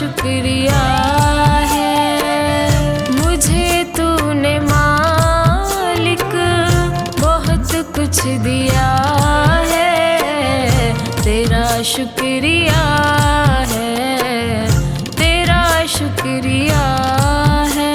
शुक्रिया है। मुझे तूने मालिक बहुत कुछ दिया है, तेरा शुक्रिया है, तेरा शुक्रिया है।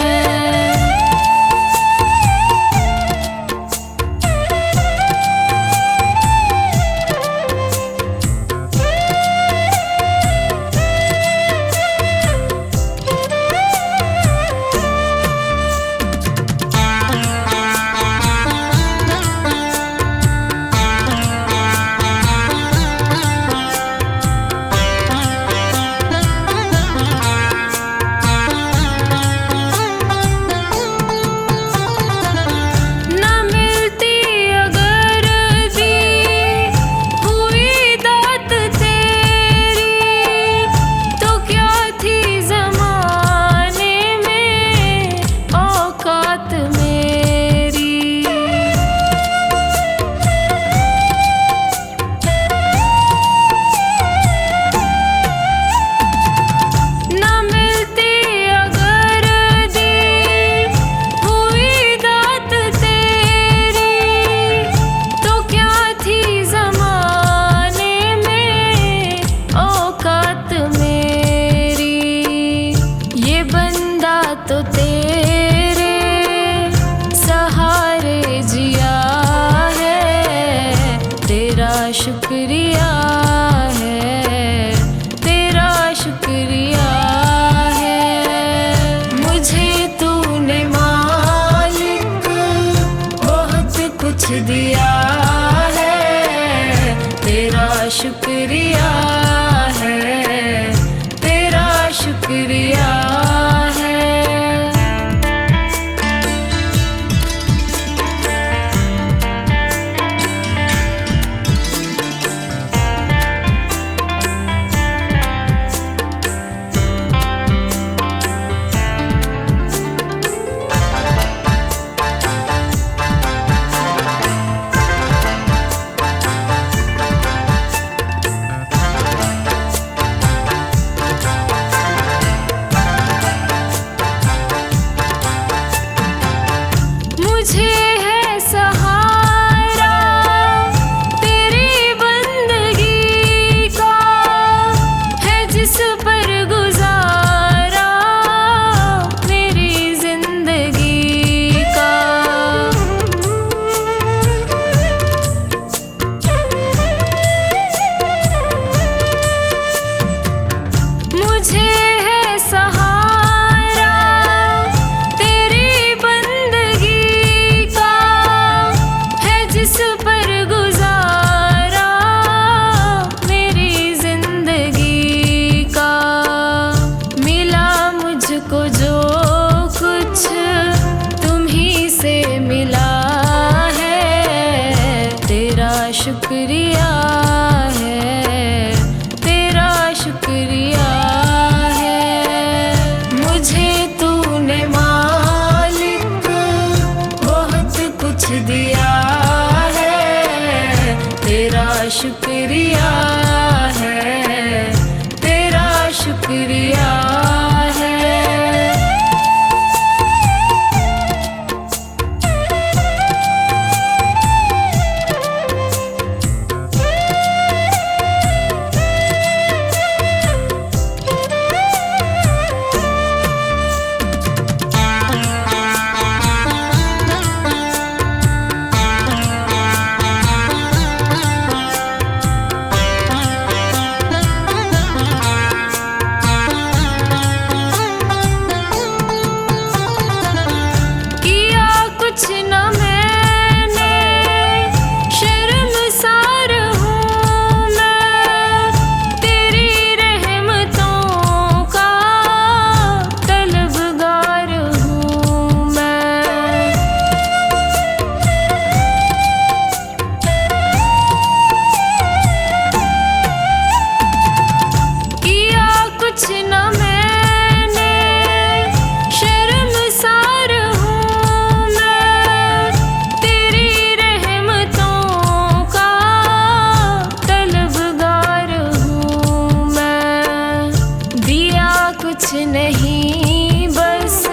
कुछ नहीं, बस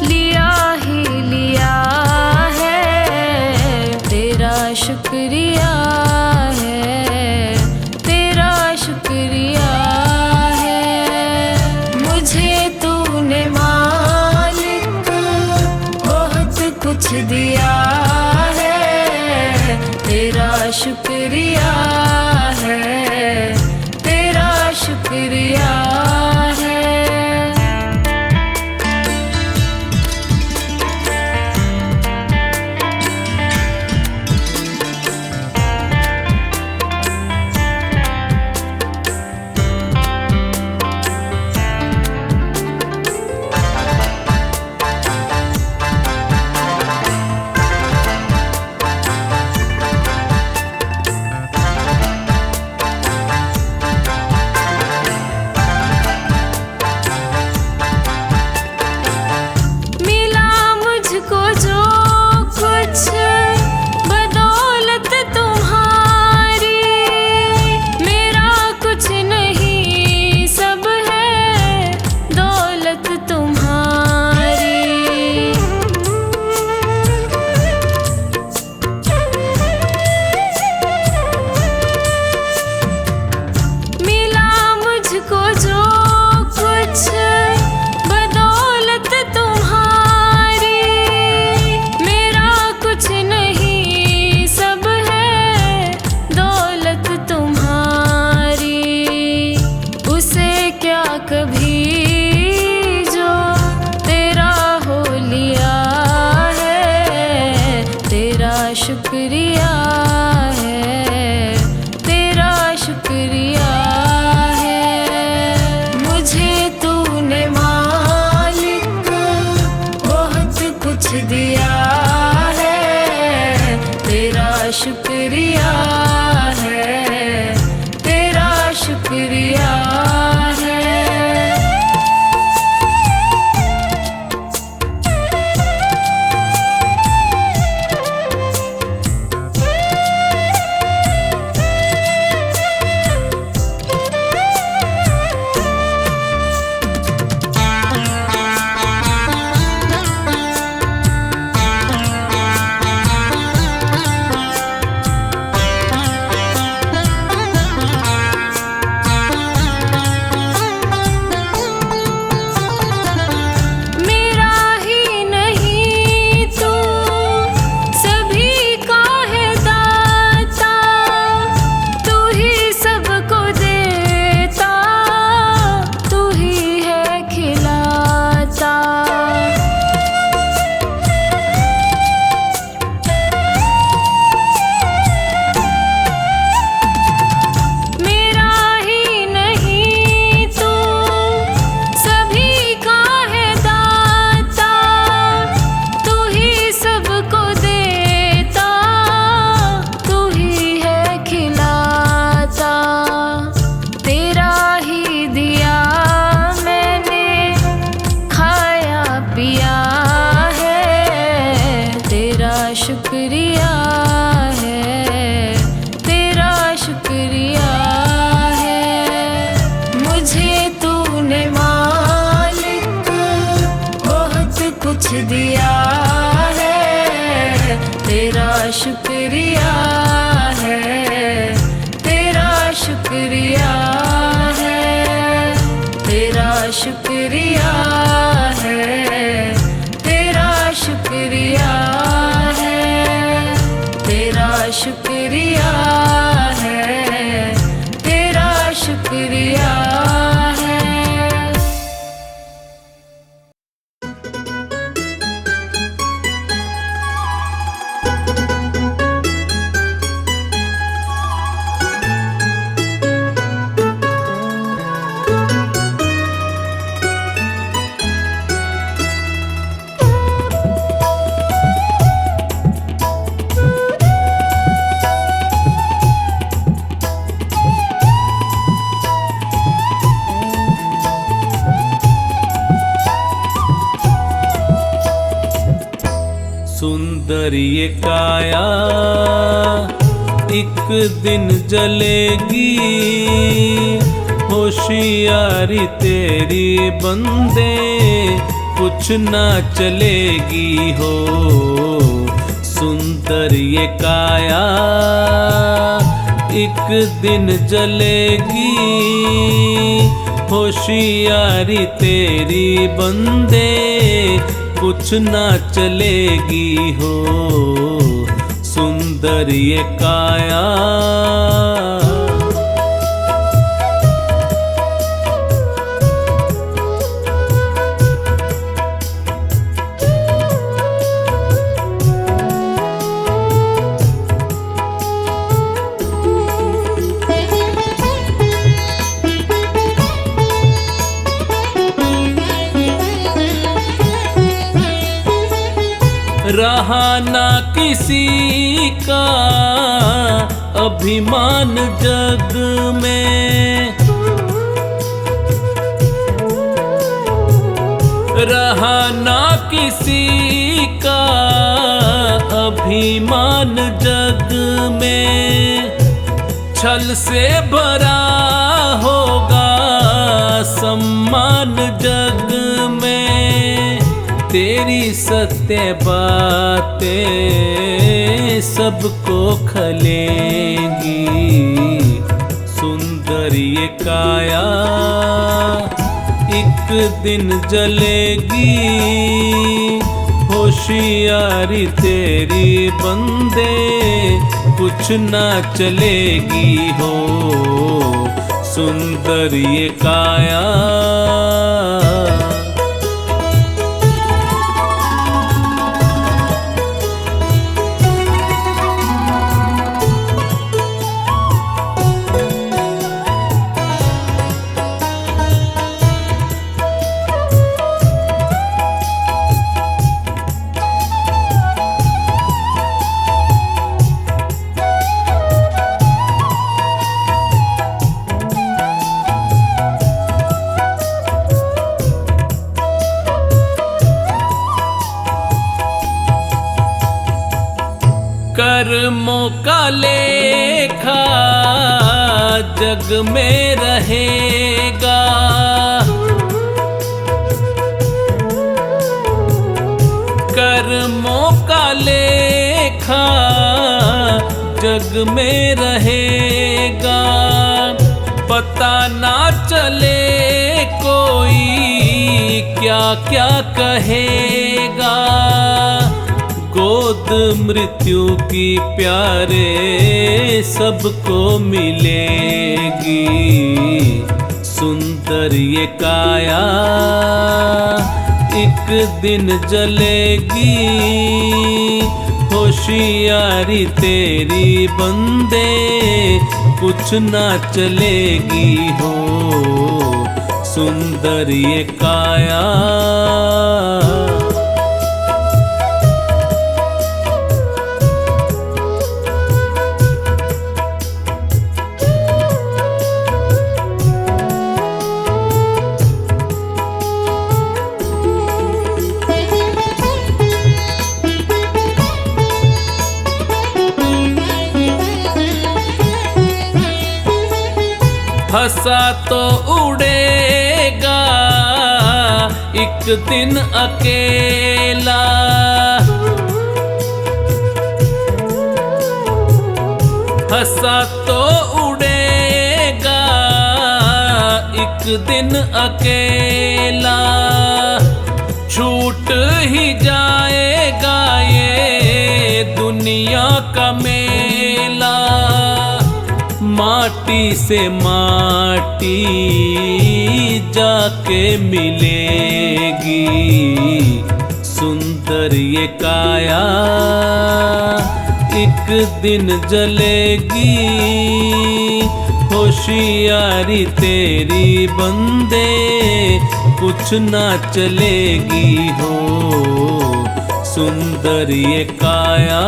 लिया ही लिया है। तेरा शुक्रिया है, तेरा शुक्रिया है। मुझे तूने मालिक बहुत कुछ दिया है। तेरा शुक्रिया है, तेरा शुक्रिया है। शुक्रिया है, तेरा शुक्रिया है। मुझे तूने मालिक बहुत कुछ दिया है। तेरा शुक्रिया है, तेरा शुक्रिया है। शुक्रिया है, तेरा शुक्रिया है। मुझे तूने मालिक बहुत कुछ दिया है। तेरा शुक्रिया है, तेरा शुक्रिया है। तेरा शुक्रिया है, तेरा शुक्रिया है। तेरा शुक्रिया है, तेरा शुक्रिया है। सुंदर ये काया एक दिन जलेगी, होशियारी तेरी बंदे कुछ ना चलेगी हो। सुंदर ये काया एक दिन जलेगी, होशियारी तेरी बंदे कुछ ना चलेगी हो। सुंदर ये काया रहा ना किसी का अभिमान जग में, रहा ना किसी का अभिमान जग में। छल से भरा होगा सम्मान जग में। तेरी सत्य बातें सबको खलेंगी। सुंदर ये काया एक दिन जलेगी, होशियारी तेरी बंदे कुछ ना चलेगी हो। सुंदर ये काया कर्मों का लेखा जग में रहेगा। कर्मों का लेखा जग में रहेगा। पता ना चले कोई क्या क्या कहेगा। गोद मृत्यु की प्यारे सबको मिलेगी। सुंदर ये काया एक दिन जलेगी, होशियारी तेरी बंदे कुछ ना चलेगी हो। सुंदर ये काया हंसा तो उड़ेगा एक दिन अकेला। हंसा तो उड़ेगा एक दिन अकेला। छूट ही जाएगा ये दुनिया का मेला। माटी से माटी जाके मिलेगी। सुंदर ये काया एक दिन जलेगी, होशियारी तेरी बंदे कुछ ना चलेगी हो। सुंदर ये काया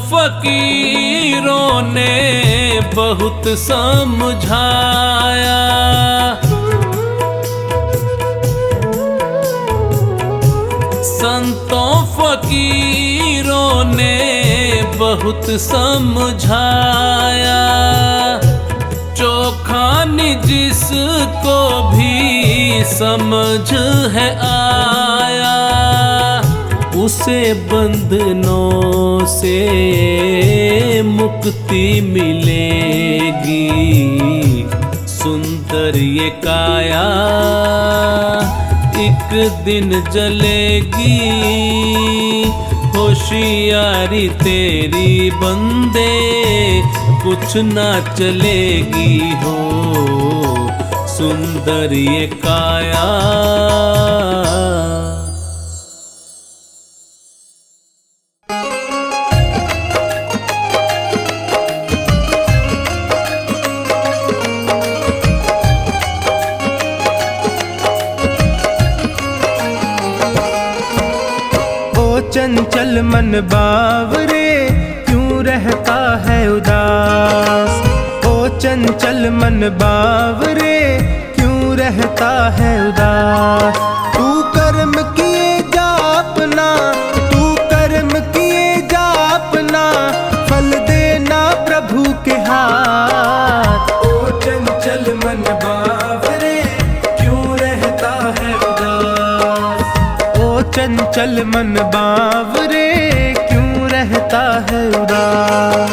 फकीरों ने बहुत समझाया, संतों फकीरों ने बहुत समझाया। चोखानी जिसको भी समझ है आया, उसे बंधनों से मुक्ति मिलेगी। सुंदर ये काया एक दिन जलेगी। होशियारी तेरी बंदे कुछ ना चलेगी हो। सुंदर ये काया। चंचल मन बावरे क्यों रहता है उदास। ओ चंचल मन बावरे क्यों रहता है उदास। तू कर्म किए जा अपना, तू कर्म किए जा अपना, फल देना प्रभु के हाथ। ओ चंचल मन बावरे क्यों रहता है उदास। ओ चंचल मन बावरे क्यों रहता है उदास।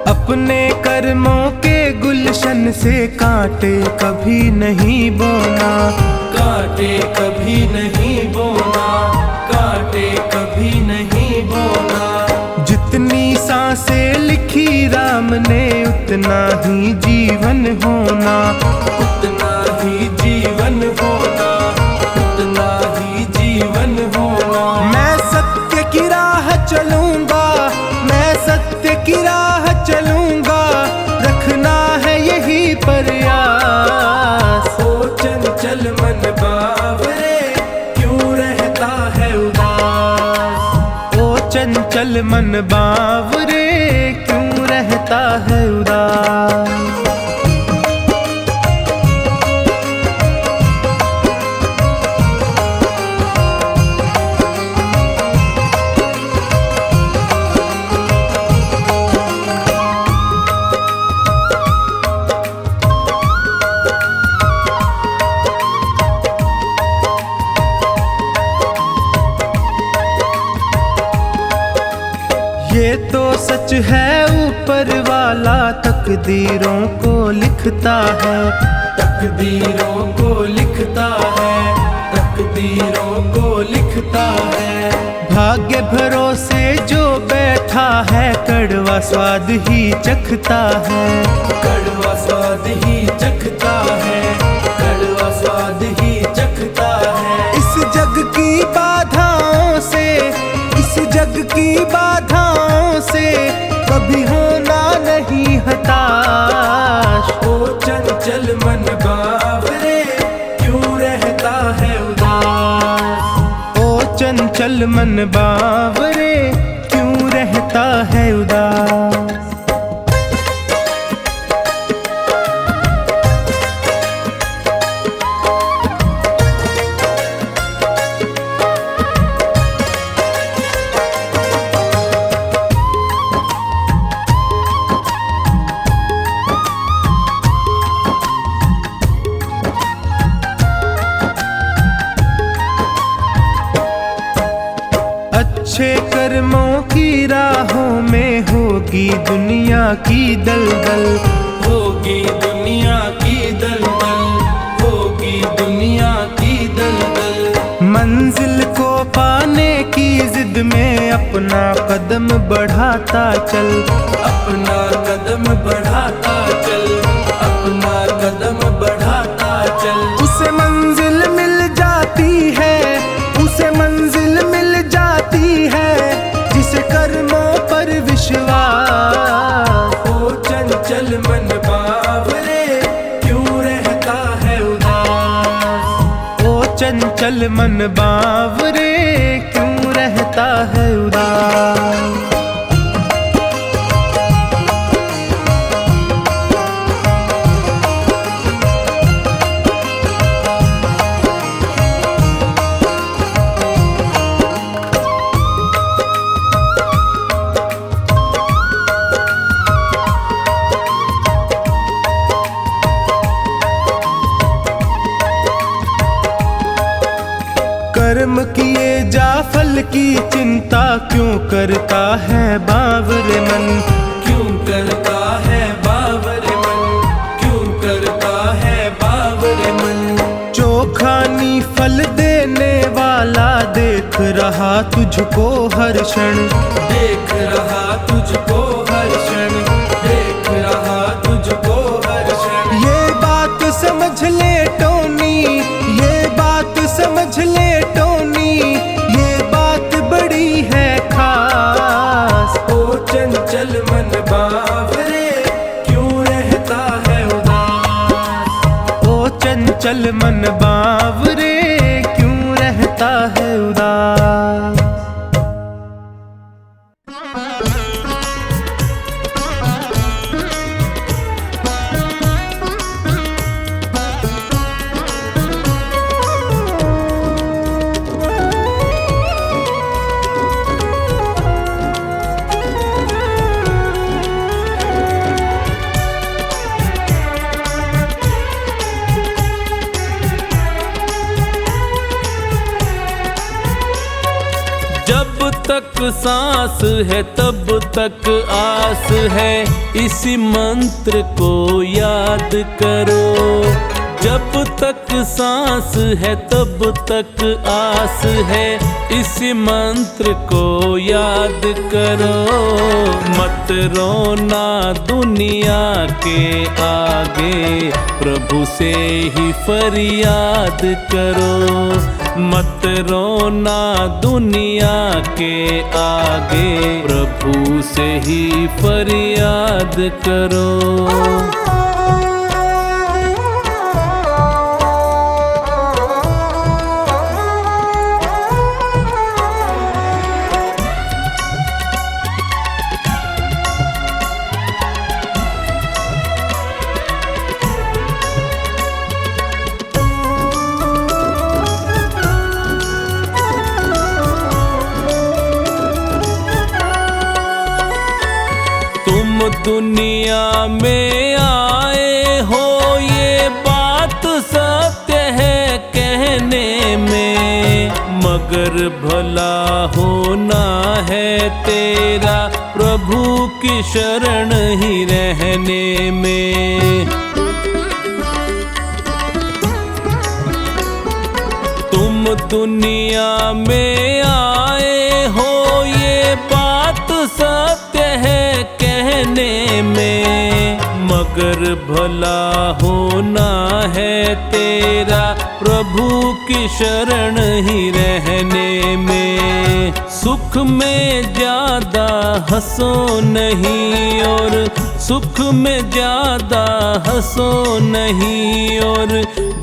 अपने कर्मों के गुलशन से कांटे कभी नहीं बोना, कांटे कभी नहीं बोना, कांटे कभी नहीं बोना। जितनी सांसें लिखी राम ने उतना ही जीवन होना, उतना ही जीवन होना, उतना ही जीवन होना। मैं सत्य की राह चलूंगा, मैं सत्य की राह चलूंगा, रखना है यही प्रयास। ओ चंचल मन बावरे क्यों रहता है उदास। ओ चंचल मन बावरे क्यों रहता है उदास। ये तो सच है ऊपर वाला तकदीरों को लिखता है, तकदीरों को लिखता है, तकदीरों को लिखता है। भाग्य भरोसे जो बैठा है कड़वा स्वाद ही चखता है, कड़वा स्वाद ही चखता है, कड़वा स्वाद ही चखता है। इस जग की बाधाओं से, इस जग की बाधाओं से कभी होना नहीं हताश। ओ चंचल मन बावरे क्यों रहता है उदास। ओ चंचल मन बावरे क्यों रहता है उदास। अच्छे कर्मों की राहों में होगी दुनिया की दलदल, होगी दुनिया की दलदल, होगी दुनिया की दलदल। मंजिल को पाने की जिद में अपना कदम बढ़ाता चल, अपना कदम बढ़ाता चल, अपना चंचल मन बावरे क्यों रहता है उदास। कर्म किए जा फल की चिंता क्यों करता है बावरे मन। क्यों करता है बावरे मन, क्यों करता है बावरे मन। चोखानी फल देने वाला देख रहा तुझको हर क्षण, देख रहा तुझको हर क्षण, देख रहा तुझको हर क्षण। ये बात समझ ले टोनी, ये बात समझ ले टोनी, ये बात बड़ी है खास। ओ चंचल मन बावरे क्यों रहता है उदास। ओ चंचल मन बावरे क्यों रहता है उदास। जब तक सांस है तब तक आस है, इसी मंत्र को याद करो। जब तक सांस है तब तक आस है, इसी मंत्र को याद करो। मत रोना दुनिया के आगे, प्रभु से ही फरियाद करो। मत रोना दुनिया के आगे, प्रभु से ही फरियाद करो। तुम दुनिया में आए हो ये बात सत्य है कहने में, मगर भला होना है तेरा प्रभु की शरण ही रहने में। तुम दुनिया में आए हो ये बात सत्य है कहने में, मगर भला होना है तेरा प्रभु की शरण ही रहने में। सुख में ज्यादा हंसो नहीं और सुख में ज्यादा हंसो नहीं, और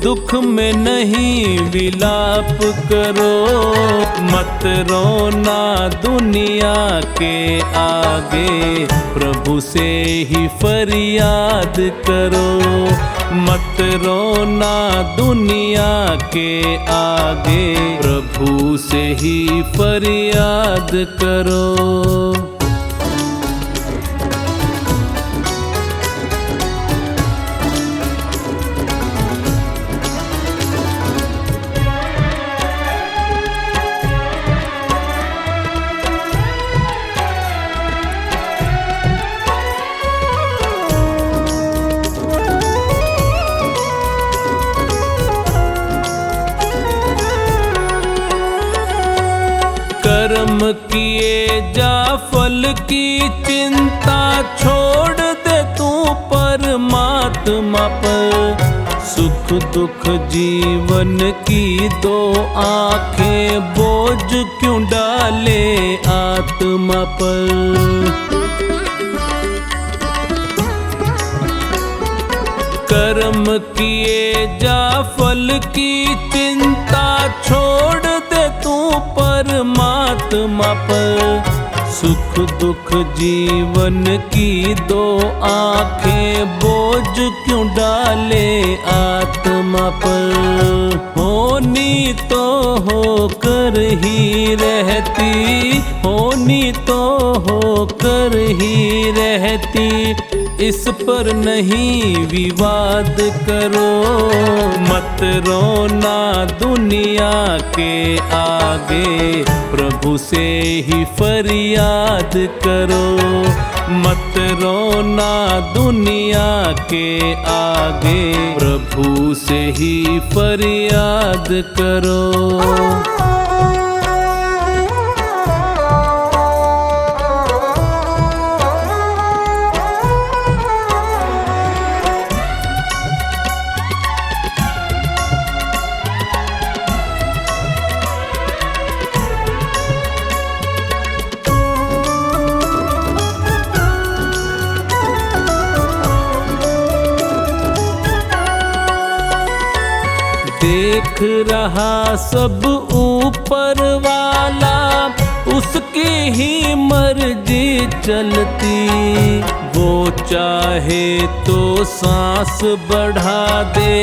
दुख में नहीं विलाप करो। मत रोना दुनिया के आगे, प्रभु से ही फरियाद करो। मत रोना दुनिया के आगे, प्रभु से ही फरियाद करो। कर्म किए जा फल की चिंता छोड़ दे तू परमात्मा पर। सुख दुख जीवन की दो आंखें, बोझ क्यों डाले आत्मा पर। कर्म किए जा फल की चिंता, छोड़ दे तू परमात्मा पर। सुख दुख जीवन की दो आंखें, बोझ क्यों डाले आत्मा पर। होनी तो होकर ही रहती, होनी तो होकर ही रहती, इस पर नहीं विवाद करो। मत रोना दुनिया के आगे, प्रभु से ही फरियाद करो। मत रोना दुनिया के आगे, प्रभु से ही फरियाद करो। देख रहा सब ऊपर वाला, उसकी ही मर्जी चलती। वो चाहे तो सांस बढ़ा दे,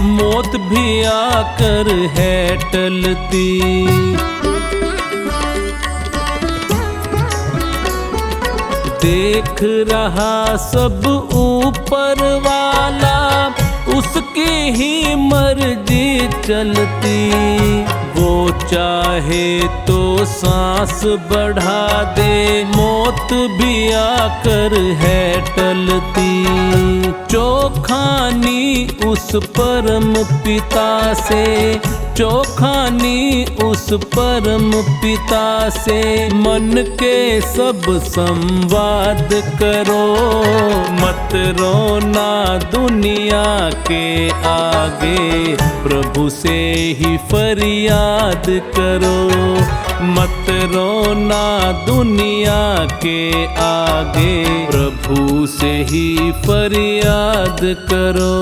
मौत भी आकर है टलती। देख रहा सब ऊपर वाला, उसकी ही मर्जी चलती। वो चाहे तो सांस बढ़ा दे, मौत भी आकर है टलती। चौखानी उस परम पिता से, चौखानी उस परम पिता से, मन के सब संवाद करो। मत रोना दुनिया के आगे, प्रभु से ही फरियाद करो। मत रोना दुनिया के आगे, प्रभु से ही फरियाद करो।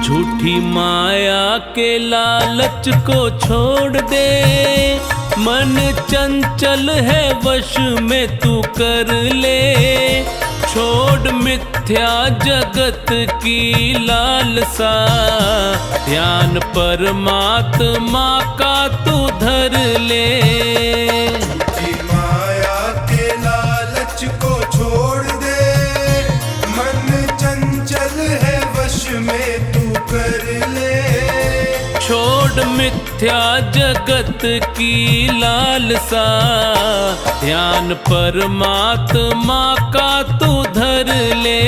झूठी माया के लालच को छोड़ दे, मन चंचल है वश में तू कर ले। छोड़ मिथ्या जगत की लालसा, ध्यान परमात्मा का तू धर ले। माया के लालच को छोड़ दे, मन चंचल है वश में तू कर ले। छोड़ मिथ्या जगत की लालसा, ध्यान परमात्मा का तू धर ले।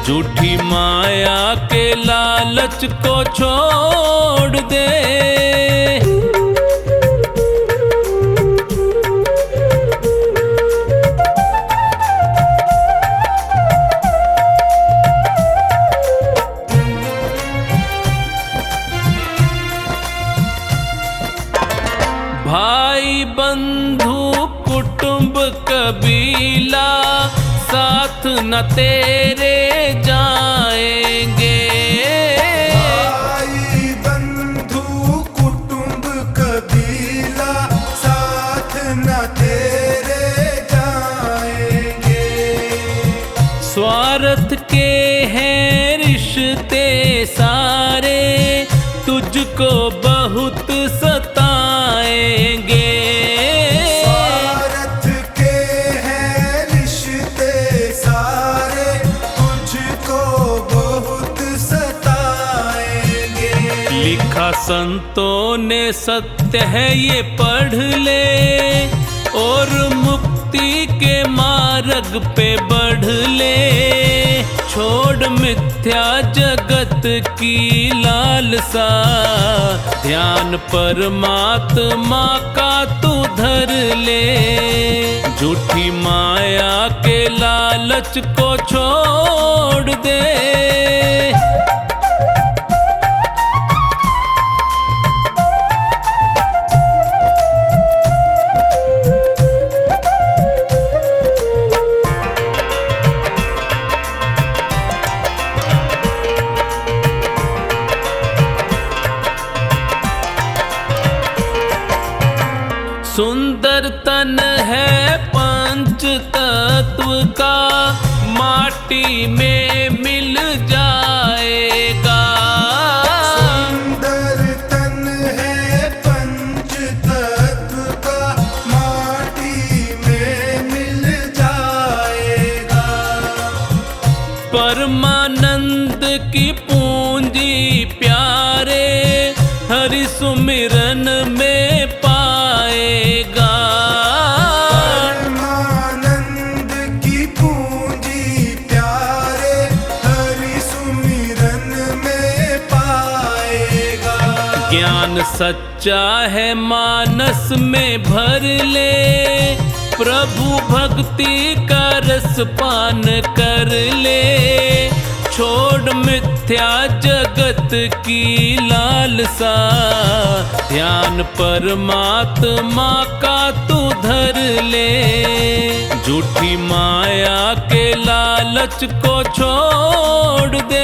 झूठी माया के लालच को छोड़ दे। भाई बंधु कुटुंब कबीला, साथ न तेरे जाएंगे। भाई बंधु कुटुंब कबीला, साथ न तेरे जाएंगे। स्वार्थ के हैं रिश्ते सारे, तुझको बहुत सताएंगे। स्वार्थ के हैं रिश्ते सारे, तुझको बहुत सताएंगे। लिखा संतों ने सत्य है ये पढ़ ले, और मुक्ति के मार्ग पे बढ़ ले। छोड़ मिथ्या जगत की लालसा, ध्यान परमात्मा का तू धर ले। झूठी माया के लालच को छोड़ दे। सुंदर तन है पंच तत्व का, माटी में मिल जाएगा। सुंदर तन है पंच तत्व का, माटी में मिल जाएगा। परमानंद की पूंजी प्यारे हरि सुमिरन में पाएगा। परमानंद की पूंजी प्यारे हरि सुमिरन में पाएगा। ज्ञान सच्चा है मानस में भर ले, प्रभु भक्ति का रस पान कर ले। छोड़ मिथ्या जगत की लालसा, ध्यान परमात्मा का तू धर ले। झूठी माया के लालच को छोड़ दे।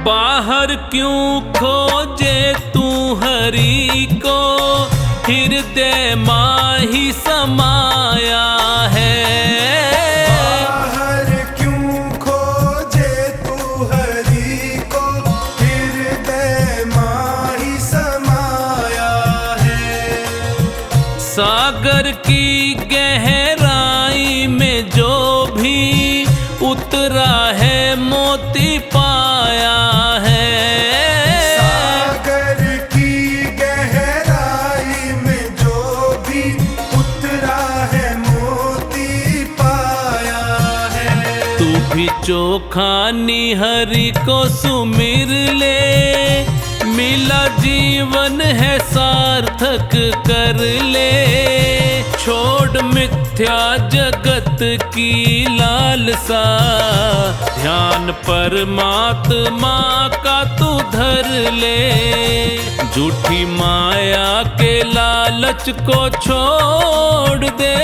बाहर क्यों खोजे तू हरि को, हृदय माही समाया है। बाहर क्यों खोजे तू हरि को, हृदय माही समाया है। सागर की गहराई में जो भी उतरा है मोती पाया है। सागर की गहराई में जो भी उतरा है मोती पाया है। तू भी चोखा निहरि को सुमिर ले, मिला जीवन है सार्थक कर ले। छोड़ मिथ्या जगत की लालसा, ध्यान परमात्मा का तू धर ले। झूठी माया के लालच को छोड़ दे।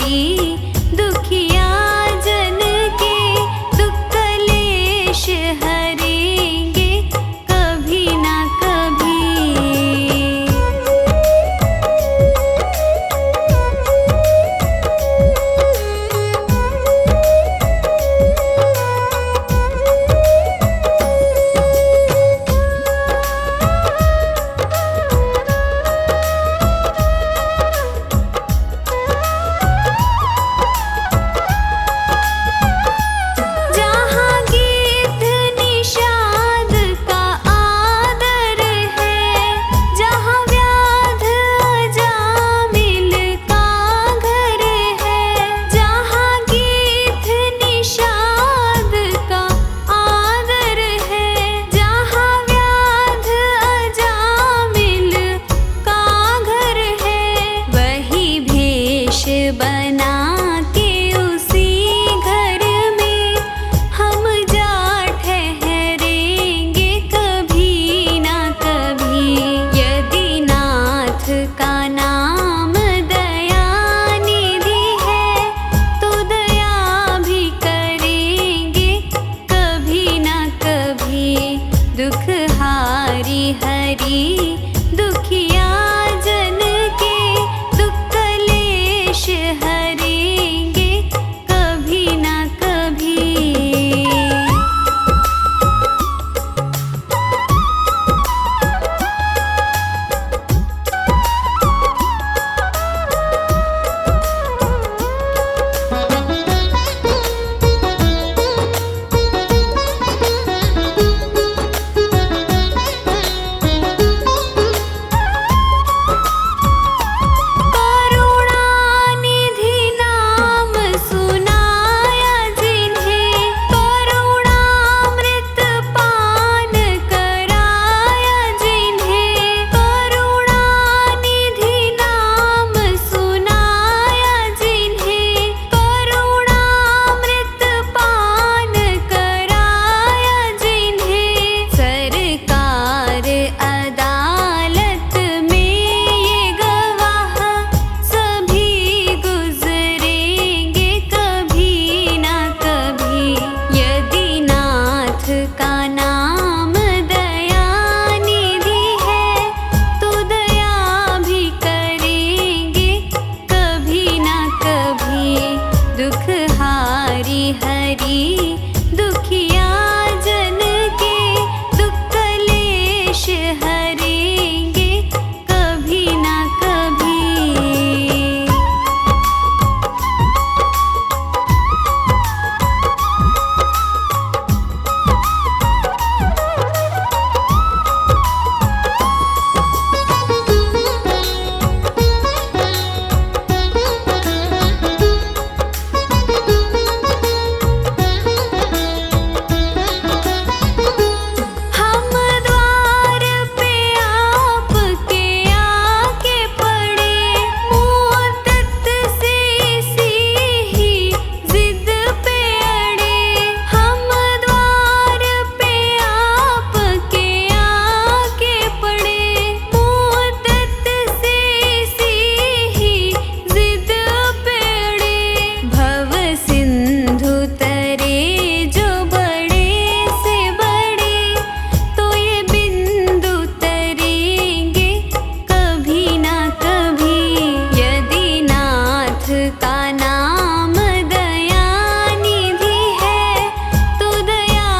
हरी दुखिया जन के दुख कलेश हरेंगे कभी ना कभी। जहाँ गीत निषाद का आदर है, जहाँ व्याध अजामिल का घर है, जहाँ गीत निषाद का आदर है, जहाँ व्याध अजामिल का घर है, वही भेष बना के उसी घर में हम जा ठहरेंगे कभी ना कभी। यदि नाथ का नाम दयानिधि है तो दया भी करेंगे कभी ना कभी। दुख हारी हरी दुखिया जन के दुख कलेश हरेंगे कभी ना कभी। करुणानिधि नाम सुनाया जिन्हें, करुणामृत पान कराया जिन्हें, करुणानिधि नाम सुनाया जिन्हें, करुणामृत पान कराया जिन्हें, सरकार अदालत में ये गवाह सभी गुजरेंगे कभी ना कभी। यदि नाथ का नाम दयानिधि है तो दया भी करेंगे कभी ना कभी। दुख हारी हरी दुखिया जन के दुख कलेश हरेंगे कभी ना कभी। हम द्वार पे आपके आके पड़े, मुद्दत से इसी ही जिद पे अड़े। हम द्वार पे आपके आके पड़े, मुद्दत से इसी ही जिद पे अड़े। भव सिंधु तरे जो बड़े से बड़े, तो ये बिंदु तरेंगे कभी ना कभी। यदि नाथ का नाम दयानिधि है तो दया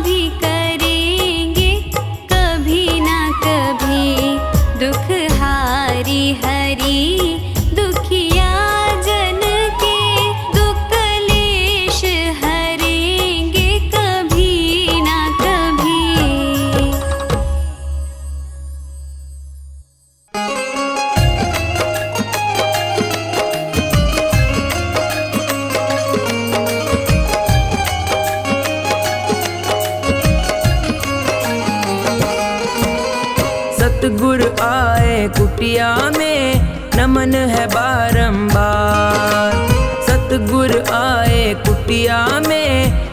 भी करेंगे कभी ना कभी। दुख हारी हरी दुखिया जन के दुख कलेश हरेंगे कभी ना कभी। सतगुर आए कुटिया में नमन है बारंबार। सतगुर आए कुटिया में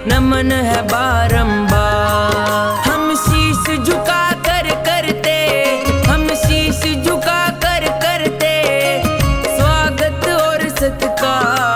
नमन है बारंबार। हम शीश झुका कर करते, हम शीश झुका कर करते स्वागत और सत्कार।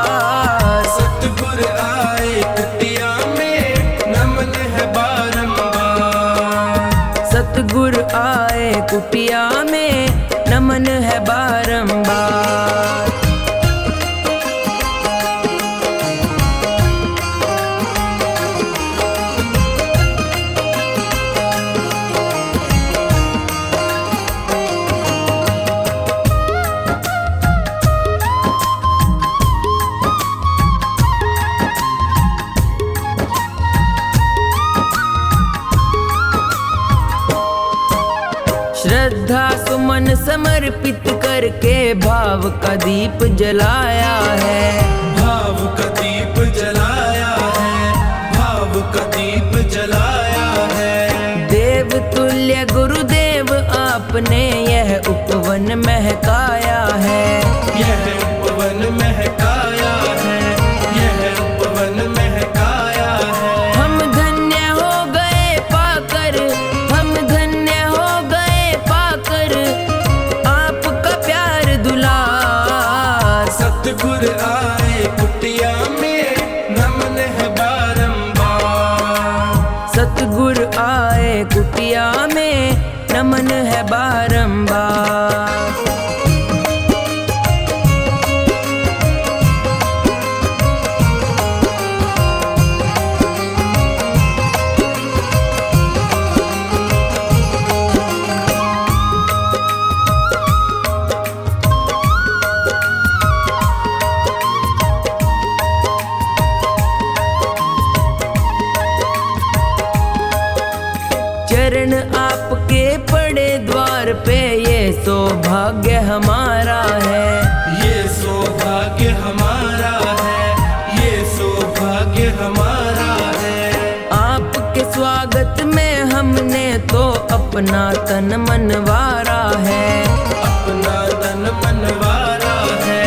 समर्पित करके भाव का दीप जलाया है। भाव का दीप जलाया है, भाव का दीप जलाया है। देव तुल्य गुरुदेव आपने यह उपवन महकाया है। यह उपवन महकाया है, यह उपवन महकाया है। हम धन्य हो गए पाकर, हम धन्य हो गए पाकर आपका प्यार दुलार। सतगुरु आए कुटिया में नमन है बारंबार। सतगुरु आए कुटिया में नमन है बारंबार। चरण आपके पड़े द्वार पे ये सौभाग्य हमारा है। ये सौभाग्य हमारा है, ये सौभाग्य हमारा है। आपके स्वागत में हमने तो अपना तन मनवारा है। अपना तन मनवारा है,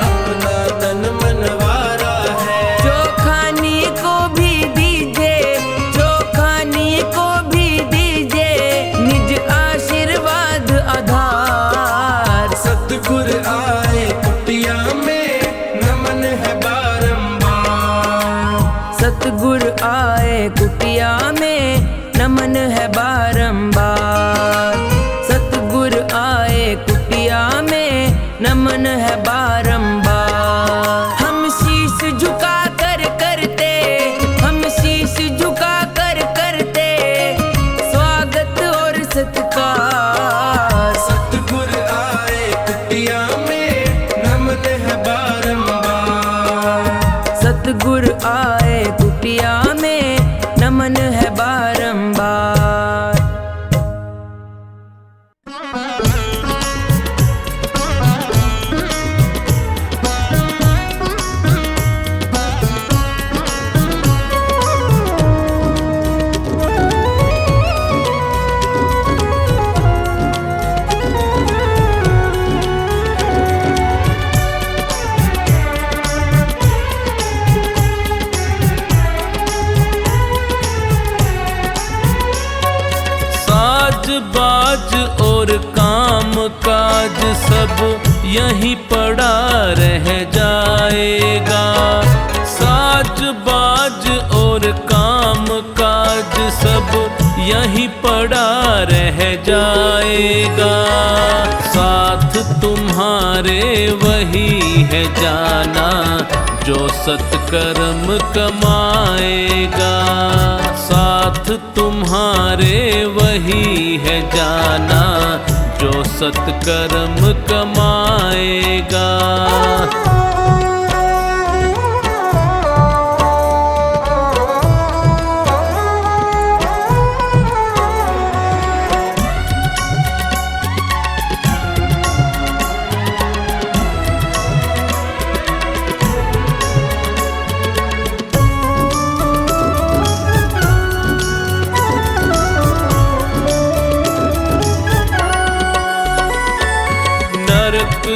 अपना तन मनवारा है। चोखानी को भी दीजिए, चोखानी को भी दीजिए निज आशीर्वाद आधार। सतगुरु आए कुटिया में नमन है बारंबार। सतगुरु आए कुटिया में नमन है बारंबार। सतगुरु आए कुटिया में नमन है बारंबार। हम शीश झुका कर करते, हम शीश झुका कर करते स्वागत और सत्कार। सतगुरु आए कुटिया में नमन है बारंबार। सतगुरु आए कुटिया में नमन है बारंबार। बाज और काम काज सब यहीं पड़ा रह जाएगा। साज बाज और काम काज सब यहीं पड़ा रह जाएगा। साथ तुम्हारे वही है जाना जो सत्कर्म कमाएगा। साथ तुम्हारे वही है जाना जो सत्कर्म कमाएगा।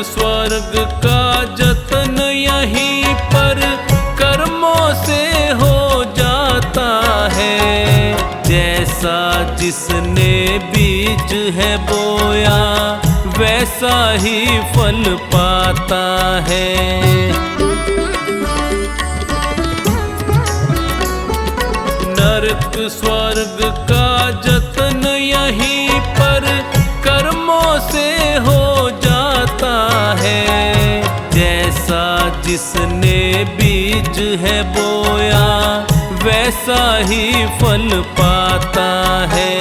स्वर्ग का जतन यहीं पर कर्मों से हो जाता है। जैसा जिसने बीज है बोया वैसा ही फल पाता है। नरक स्वर्ग का जतन यहीं पर कर्मों से हो जाता है। जैसा जिसने बीज है बोया वैसा ही फल पाता है।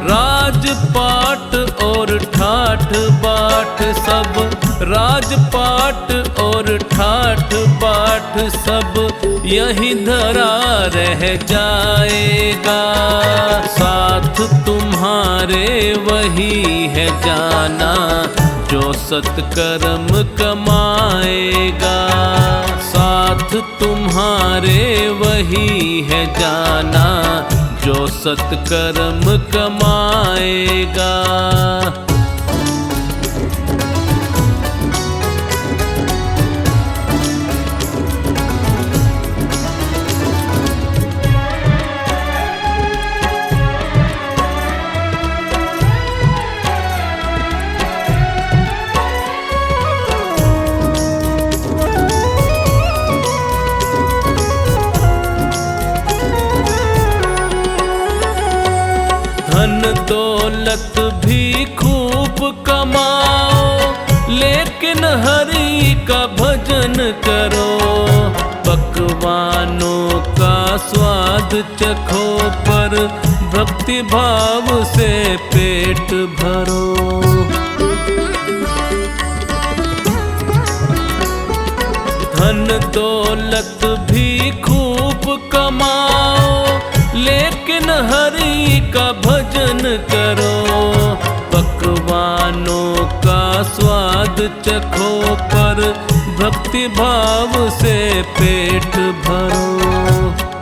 राजपाट और ठाठ बाट सब, राजपाट और ठाठ बाट ठाठ सब यही धरा रह जाएगा। साथ तुम्हारे वही है जाना जो सत्कर्म कमाएगा। साथ तुम्हारे वही है जाना जो सत्कर्म कमाएगा। धन दौलत भी खूब कमाओ, लेकिन हरि का भजन करो। पकवानों का स्वाद चखो, पर भक्ति भाव से पेट भरो। धन दौलत भी खूब कमाओ, लेकिन हरि का भजन करो। पकवानों का स्वाद चखो, पर भक्ति भाव से पेट भरो।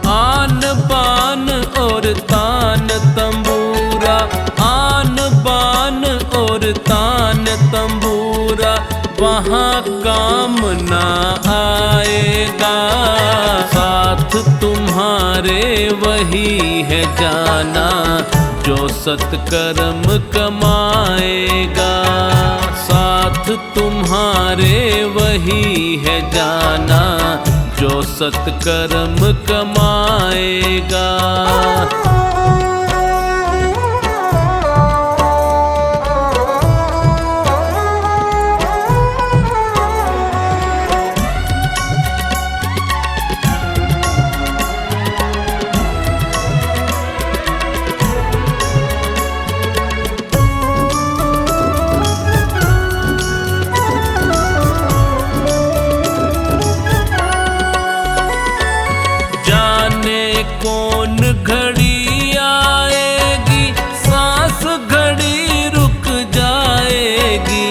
आन बान और तान तंबूरा, आन बान और तान तंबूरा, वहाँ काम ना आएगा। साथ तुम्हारे वही है जाना जो सत्कर्म कमाएगा। साथ तुम्हारे वही है जाना जो सत्कर्म कमाएगा। कौन घड़ी आएगी, सांस घड़ी रुक जाएगी।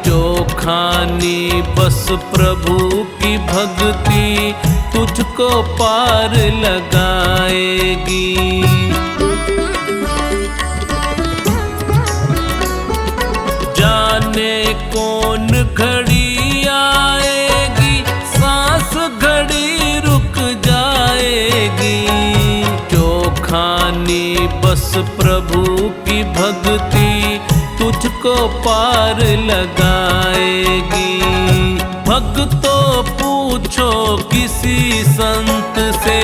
जो खानी बस प्रभु की भक्ति तुझको पार लगाएगी। जाने कौन घड़ी आएगी, सांस घड़ी रुक जाएगी। जो खानी बस प्रभु की भक्ति तुझको पार लगाएगी। भक्तों पूछो किसी संत से,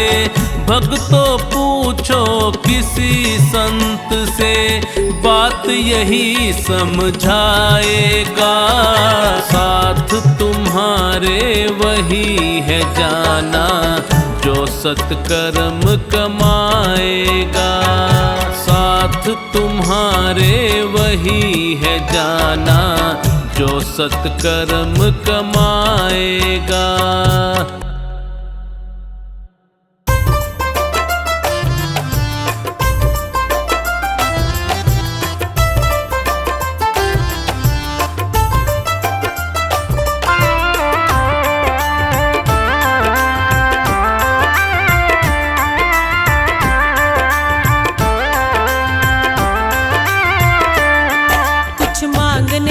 भक्तों पूछो किसी संत से, बात यही समझाएगा। साथ तुम्हारे वही है जाना जो सत्कर्म कमाएगा। साथ तुम्हारे वही है जाना जो सत्कर्म कमाएगा।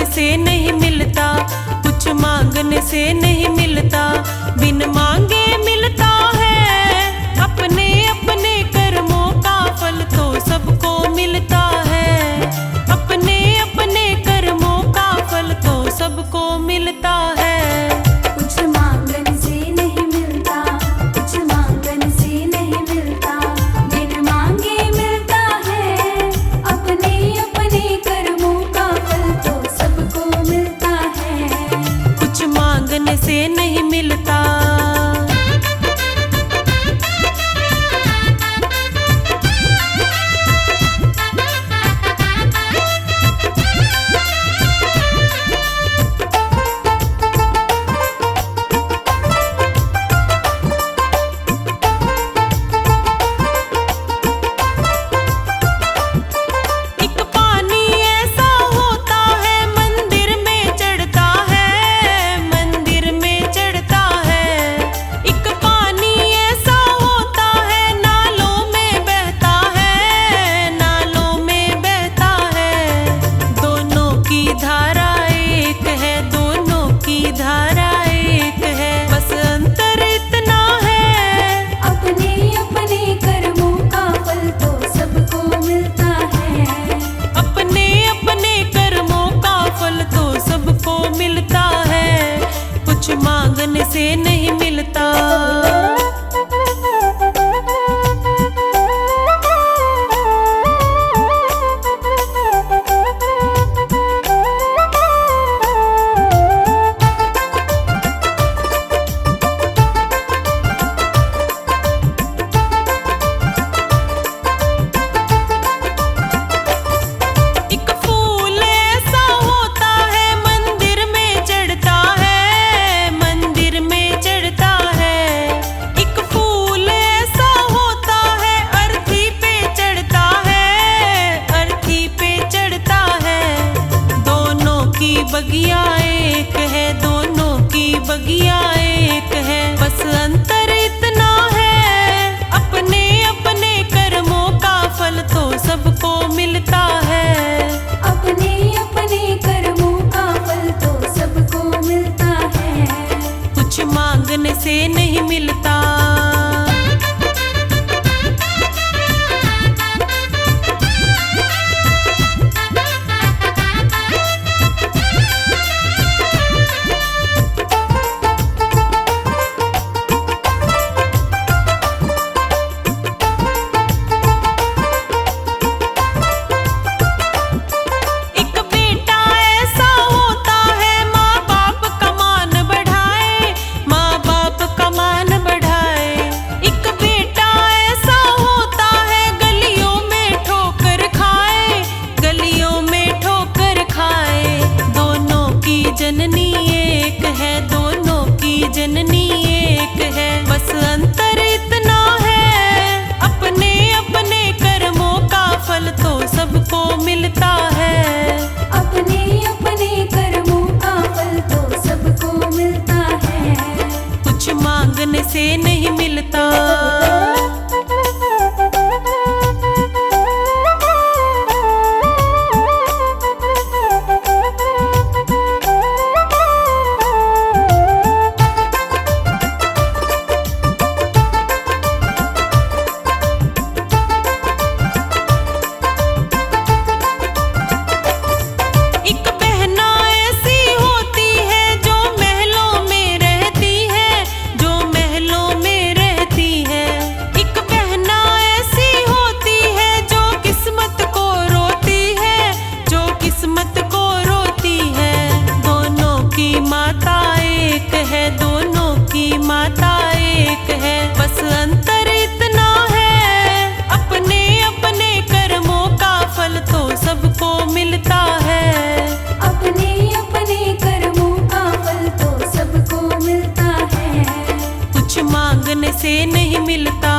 से नहीं मिलता, कुछ मांगने से नहीं मिलता, बिन मांगे मिलता है। अपने अपने कर्मों का फल तो सबको मिलता है। अपने अपने कर्मों का फल तो सबको मिलता है। कुछ मांगने से नहीं मिलता, कुछ मांगने से नहीं मिलता, बिन मांगे मिलता है। अपने अपने कर्मों का फल तो सबको मिलता है। कुछ मांगने से नहीं मिलता। से नहीं मिलता। एक फूल ऐसा होता है मंदिर में चढ़ता है, मंदिर में चढ़ता है। एक फूल ऐसा होता है अर्थी पे चढ़ता है, अर्थी पे चढ़ता है। दोनों की बगिया एक है, दोनों की बगिया एक है। बस अंतर इतना है अपने अपने कर्मों का फल तो सबको मिलता है। अपने अपने कर्मों का फल तो सबको मिलता है। कुछ मांगने से नहीं मिलता। एक बेटा ऐसा होता है माँ बाप का मान बढ़ाए, माँ बाप का मान बढ़ाए। एक बेटा ऐसा होता है गलियों में ठोकर खाए, गलियों में ठोकर खाए। दोनों की जननी एक है, दोनों की जननी एक है। बस अंतर इतना है अपने अपने कर्मों का फल तो सबको मिलता है। अपने अपने कर्मों का फल तो सबको मिलता है। कुछ मांगने से नहीं मिलता। एक बहना ऐसी होती है जो महलों में रहती है, जो महलों में रहती है। एक बहना ऐसी होती है जो किस्मत को रोती है, जो किस्मत को रोती है। दोनों की माता एक है, दोनों की माता एक है। बस अंतर इतना है अपने अपने कर्मों का फल तो सबको मिलता है। अपने अपने कर्मों का फल तो सबको मिलता है। कुछ मांगने से नहीं मिलता।